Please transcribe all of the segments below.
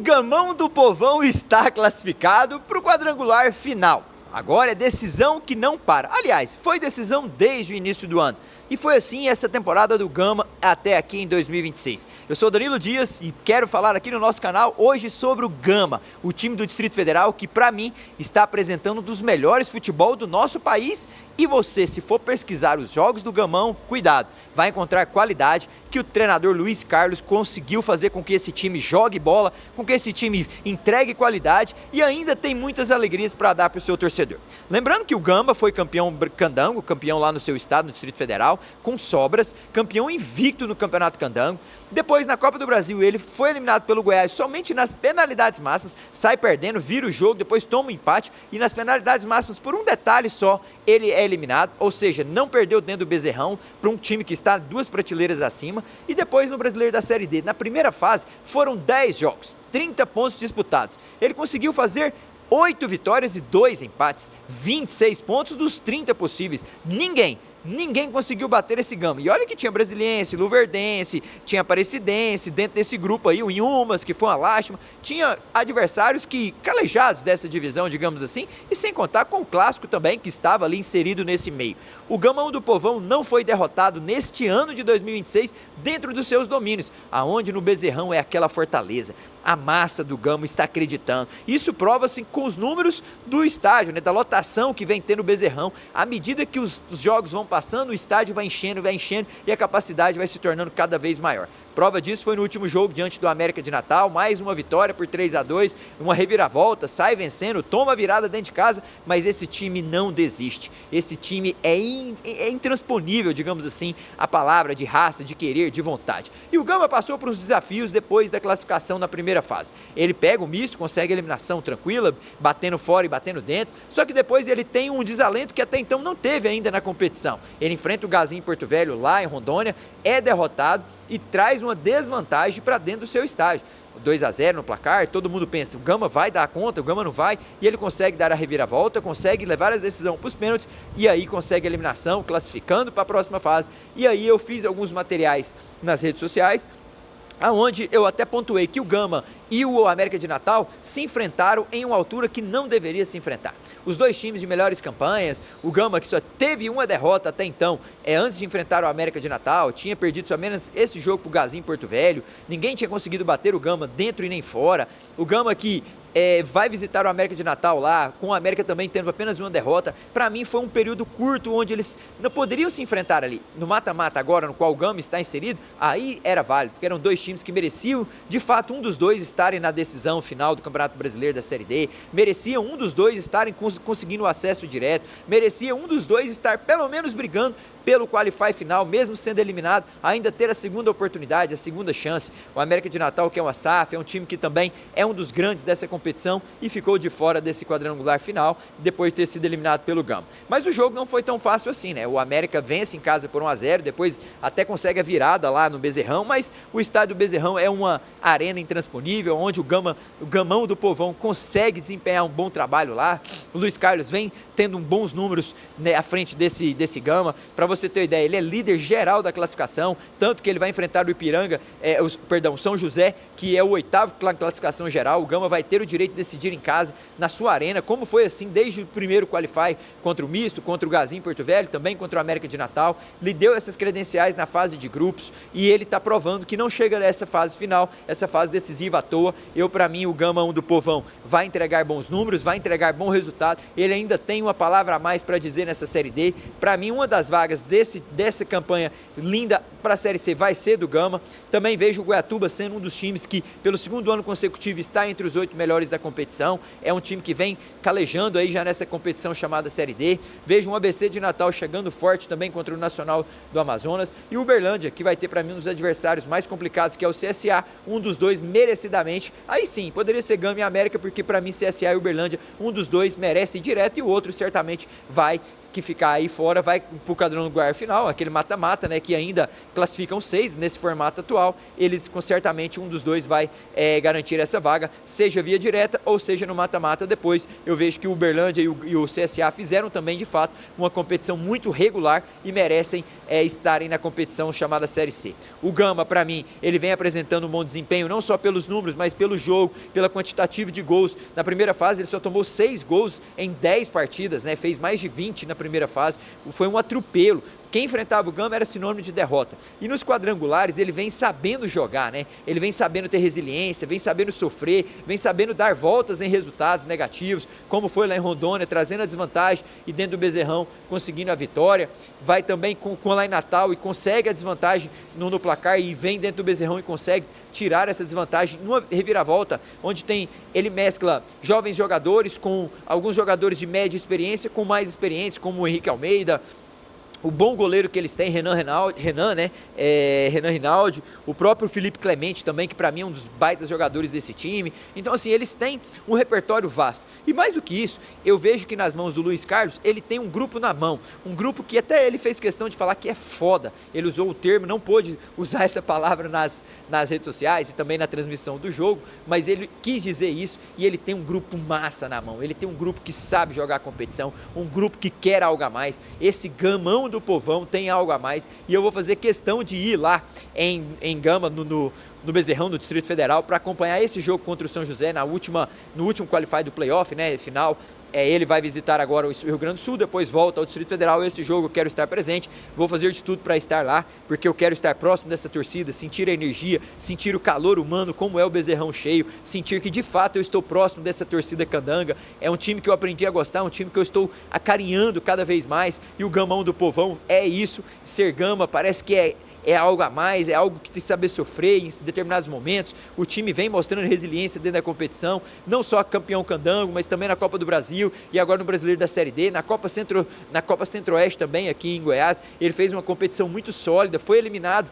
Gamão do Povão está classificado para o quadrangular final. Agora é decisão que não para. Aliás, foi decisão desde o início do ano. E foi assim essa temporada do Gama até aqui em 2026. Eu sou Danilo Dias e quero falar aqui no nosso canal hoje sobre o Gama, o time do Distrito Federal que, para mim, está apresentando um dos melhores futebol do nosso país. E você, se for pesquisar os jogos do Gamão, cuidado, vai encontrar qualidade que o treinador Luiz Carlos conseguiu fazer com que esse time jogue bola, com que esse time entregue qualidade e ainda tem muitas alegrias para dar para o seu torcedor. Lembrando que o Gama foi campeão candango, campeão lá no seu estado, no Distrito Federal, com sobras, campeão invicto no Campeonato Candango. Depois, na Copa do Brasil, ele foi eliminado pelo Goiás somente nas penalidades máximas, sai perdendo, vira o jogo, depois toma um empate e nas penalidades máximas, por um detalhe só, ele é eliminado, ou seja, não perdeu dentro do Bezerrão para um time que está 2 prateleiras acima. E depois no Brasileiro da Série D, na primeira fase, foram 10 jogos, 30 pontos disputados. Ele conseguiu fazer 8 vitórias e 2 empates, 26 pontos dos 30 possíveis. Ninguém conseguiu bater esse Gama. E olha que tinha Brasiliense, Luverdense, tinha Aparecidense, dentro desse grupo aí, o Inhumas, que foi uma lástima. Tinha adversários que calejados dessa divisão, digamos assim, e sem contar com o Clássico também, que estava ali inserido nesse meio. O Gamão do Povão não foi derrotado neste ano de 2026 dentro dos seus domínios, aonde no Bezerrão é aquela fortaleza. A massa do Gama está acreditando. Isso prova-se com os números do estádio, né, da lotação que vem tendo o Bezerrão. À medida que os jogos vão passando, o estádio vai enchendo e a capacidade vai se tornando cada vez maior. Prova disso foi no último jogo diante do América de Natal, mais uma vitória por 3-2, uma reviravolta, sai vencendo, toma a virada dentro de casa, mas esse time não desiste. Esse time é intransponível, digamos assim, a palavra de raça, de querer, de vontade. E o Gama passou por uns desafios depois da classificação na primeira fase. Ele pega o misto, consegue a eliminação tranquila, batendo fora e batendo dentro, só que depois ele tem um desalento que até então não teve ainda na competição. Ele enfrenta o Gazinho em Porto Velho, lá em Rondônia, é derrotado e traz uma desvantagem para dentro do seu estádio. 2-0 no placar, todo mundo pensa, o Gama vai dar conta, o Gama não vai, e ele consegue dar a reviravolta, consegue levar a decisão para os pênaltis, e aí consegue a eliminação, classificando para a próxima fase. E aí eu fiz alguns materiais nas redes sociais, aonde eu até pontuei que o Gama e o América de Natal se enfrentaram em uma altura que não deveria se enfrentar. Os dois times de melhores campanhas, o Gama que só teve uma derrota até então, antes de enfrentar o América de Natal, tinha perdido somente esse jogo pro Gazinho em Porto Velho, ninguém tinha conseguido bater o Gama dentro e nem fora, o Gama que vai visitar o América de Natal lá, com o América também tendo apenas uma derrota. Para mim foi um período curto onde eles não poderiam se enfrentar ali. No mata-mata agora, no qual o Gama está inserido, aí era válido, porque eram dois times que mereciam, de fato, um dos dois estarem na decisão final do Campeonato Brasileiro da Série D, mereciam um dos dois estarem conseguindo o acesso direto, merecia um dos dois estar pelo menos brigando pelo qualify final, mesmo sendo eliminado, ainda ter a segunda oportunidade, a segunda chance. O América de Natal, que é uma SAF, é um time que também é um dos grandes dessa competição e ficou de fora desse quadrangular final, depois de ter sido eliminado pelo Gama. Mas o jogo não foi tão fácil assim, né? O América vence em casa por 1-0, depois até consegue a virada lá no Bezerrão, mas o estádio do Bezerrão é uma arena intransponível, onde o Gamão do Povão consegue desempenhar um bom trabalho lá. O Luiz Carlos vem tendo bons números, né, à frente desse Gama. Para você ter ideia, ele é líder geral da classificação, tanto que ele vai enfrentar o Ipiranga, São José, que é o 8º na classificação geral. O Gama vai ter o direito de decidir em casa, na sua arena, como foi assim desde o primeiro qualify contra o Misto, contra o Gazinho em Porto Velho, também contra o América de Natal. Lhe deu essas credenciais na fase de grupos e ele está provando que não chega nessa fase final, essa fase decisiva à toa. Para mim, o Gama do Povão vai entregar bons números, vai entregar bom resultado. Ele ainda tem uma palavra a mais para dizer nessa Série D. Para mim, uma das vagas dessa campanha linda para a Série C vai ser do Gama. Também vejo o Goiatuba sendo um dos times que, pelo segundo ano consecutivo, está entre os 8 melhores da competição. É um time que vem calejando aí já nessa competição chamada Série D. Vejo um ABC de Natal chegando forte também contra o Nacional do Amazonas. E o Uberlândia, que vai ter para mim um dos adversários mais complicados, que é o CSA, um dos dois merecidamente. Aí sim, poderia ser Gama e América, porque para mim CSA e Uberlândia, um dos dois merece ir direto e o outro certamente vai que ficar aí fora vai para o quadrangular final, aquele mata-mata, né, que ainda classificam 6 nesse formato atual. Eles, com certamente, um dos dois vai garantir essa vaga, seja via direta ou seja no mata-mata. Depois eu vejo que o Uberlândia e o CSA fizeram também, de fato, uma competição muito regular e merecem estarem na competição chamada Série C. O Gama, para mim, ele vem apresentando um bom desempenho, não só pelos números, mas pelo jogo, pela quantitativa de gols. Na primeira fase ele só tomou 6 gols em 10 partidas, né? Fez mais de 20 na primeira fase, foi um atropelo. Quem enfrentava o Gama era sinônimo de derrota. E nos quadrangulares ele vem sabendo jogar, né? Ele vem sabendo ter resiliência, vem sabendo sofrer, vem sabendo dar voltas em resultados negativos, como foi lá em Rondônia, trazendo a desvantagem e dentro do Bezerrão conseguindo a vitória. Vai também com lá em Natal e consegue a desvantagem no placar e vem dentro do Bezerrão e consegue tirar essa desvantagem numa reviravolta, onde ele mescla jovens jogadores com alguns jogadores de média experiência com mais experiência, como o Henrique Almeida, o bom goleiro que eles têm, Renan Rinaldi, o próprio Felipe Clemente também, que para mim é um dos baitas jogadores desse time. Então, assim, eles têm um repertório vasto. E mais do que isso, eu vejo que nas mãos do Luiz Carlos, ele tem um grupo na mão, um grupo que até ele fez questão de falar que é foda. Ele usou o termo, não pôde usar essa palavra nas redes sociais e também na transmissão do jogo, mas ele quis dizer isso e ele tem um grupo massa na mão. Ele tem um grupo que sabe jogar a competição, um grupo que quer algo a mais. Esse gamão do povão tem algo a mais e eu vou fazer questão de ir lá em Gama, no Bezerrão, no Distrito Federal, para acompanhar esse jogo contra o São José no último qualify do playoff, né, final. Ele vai visitar agora o Rio Grande do Sul, depois volta ao Distrito Federal. Esse jogo eu quero estar presente, vou fazer de tudo para estar lá, porque eu quero estar próximo dessa torcida, sentir a energia, sentir o calor humano, como é o Bezerrão cheio, sentir que de fato eu estou próximo dessa torcida candanga. É um time que eu aprendi a gostar, é um time que eu estou acarinhando cada vez mais, e o gamão do povão é isso. Ser Gama parece que é algo a mais, é algo que tem que saber sofrer em determinados momentos. O time vem mostrando resiliência dentro da competição, não só campeão candango, mas também na Copa do Brasil e agora no Brasileiro da Série D, na Copa Centro-Oeste também, aqui em Goiás. Ele fez uma competição muito sólida, foi eliminado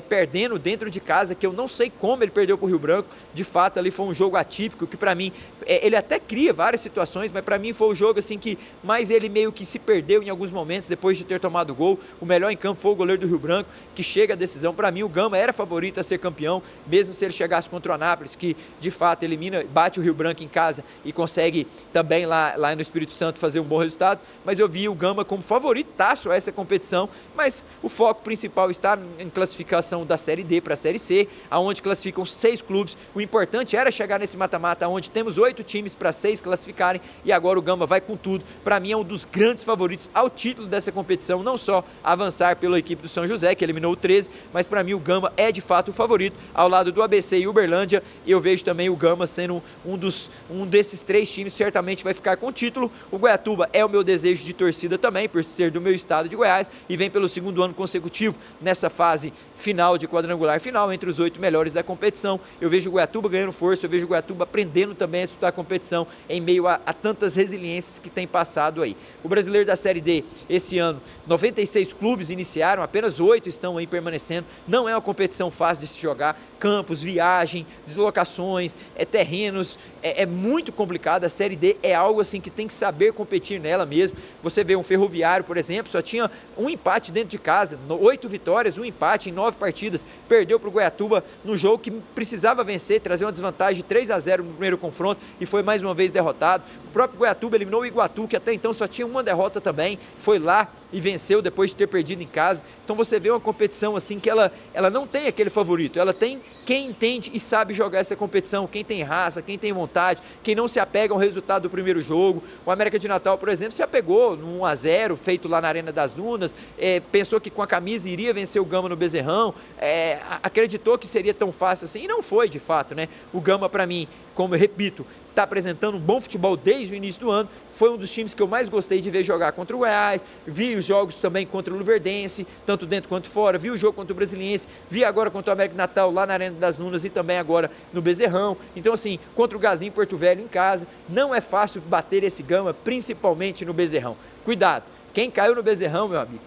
perdendo dentro de casa, que eu não sei como ele perdeu para o Rio Branco. De fato, ali foi um jogo atípico, que para mim, ele até cria várias situações, mas para mim foi o jogo assim que mais ele meio que se perdeu em alguns momentos depois de ter tomado o gol. O melhor em campo foi o goleiro do Rio Branco, que chega à decisão. Para mim o Gama era favorito a ser campeão, mesmo se ele chegasse contra o Anápolis, que de fato bate o Rio Branco em casa e consegue também lá no Espírito Santo fazer um bom resultado, mas eu vi o Gama como favoritaço a essa competição. Mas o foco principal está em classificação da Série D para a Série C, aonde classificam 6 clubes. O importante era chegar nesse mata-mata, onde temos 8 times para 6 classificarem, e agora o Gama vai com tudo. Para mim é um dos grandes favoritos ao título dessa competição, não só avançar pela equipe do São José, que eliminou o 13, mas para mim o Gama é de fato o favorito, ao lado do ABC e Uberlândia. Eu vejo também o Gama sendo um desses 3 times, certamente vai ficar com o título. O Goiatuba é o meu desejo de torcida também, por ser do meu estado de Goiás, e vem pelo 2º ano consecutivo nessa fase final de quadrangular final, entre os 8 melhores da competição. Eu vejo o Goiatuba ganhando força, eu vejo o Goiatuba aprendendo também a disputar a competição em meio a tantas resiliências que tem passado aí. O Brasileiro da Série D, esse ano, 96 clubes iniciaram, apenas 8 estão aí permanecendo. Não é uma competição fácil de se jogar, campos, viagem, deslocações, terrenos, é muito complicado. A Série D é algo assim que tem que saber competir nela mesmo. Você vê um Ferroviário, por exemplo, só tinha um empate dentro de casa, 8 vitórias, um empate em 9 partidas, perdeu para o Goiatuba no jogo que precisava vencer, trazer uma desvantagem de 3-0 no primeiro confronto, e foi mais uma vez derrotado. O próprio Goiatuba eliminou o Iguatu, que até então só tinha uma derrota também, foi lá e venceu depois de ter perdido em casa. Então você vê uma competição assim que ela não tem aquele favorito, ela tem quem entende e sabe jogar essa competição, quem tem raça, quem tem vontade, quem não se apega ao resultado do primeiro jogo. O América de Natal, por exemplo, se apegou no 1-0 feito lá na Arena das Dunas, pensou que com a camisa iria vencer o Gama no Bezerrão, acreditou que seria tão fácil assim, e não foi de fato, né? O Gama, para mim, como eu repito, está apresentando um bom futebol desde o início do ano, foi um dos times que eu mais gostei de ver jogar contra o Goiás, vi os jogos também contra o Luverdense, tanto dentro quanto fora, vi o jogo contra o Brasiliense, vi agora contra o América de Natal lá na Arena das Dunas e também agora no Bezerrão. Então assim, contra o Gazinho Porto Velho em casa, não é fácil bater esse Gama, principalmente no Bezerrão. Cuidado, Quem caiu no Bezerrão, meu amigo,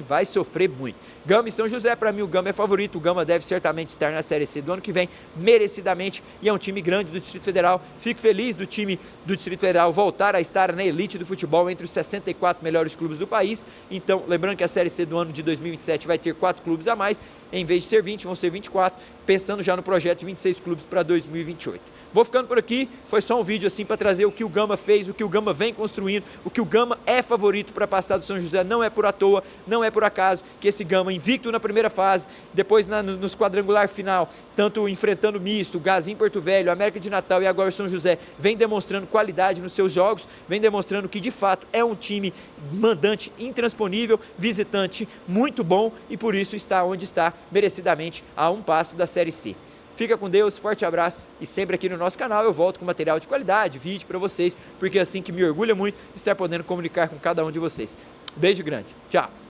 vai sofrer muito. Gama e São José, para mim o Gama é favorito, o Gama deve certamente estar na Série C do ano que vem, merecidamente, e é um time grande do Distrito Federal. Fico feliz do time do Distrito Federal voltar a estar na elite do futebol entre os 64 melhores clubes do país. Então, lembrando que a Série C do ano de 2027 vai ter 4 clubes a mais, em vez de ser 20, vão ser 24, pensando já no projeto de 26 clubes para 2028. Vou ficando por aqui, foi só um vídeo assim para trazer o que o Gama fez, o que o Gama vem construindo, o que o Gama é favorito para passar do São José, não é por à toa, não é por acaso que esse Gama invicto na primeira fase, depois nos quadrangular final, tanto enfrentando o misto, Gazinho, Porto Velho, América de Natal e agora o São José, vem demonstrando qualidade nos seus jogos, vem demonstrando que de fato é um time mandante intransponível, visitante muito bom e por isso está onde está, merecidamente a um passo da Série C. Fica com Deus, forte abraço e sempre aqui no nosso canal eu volto com material de qualidade, vídeo para vocês, porque é assim que me orgulha muito estar podendo comunicar com cada um de vocês. Beijo grande, tchau!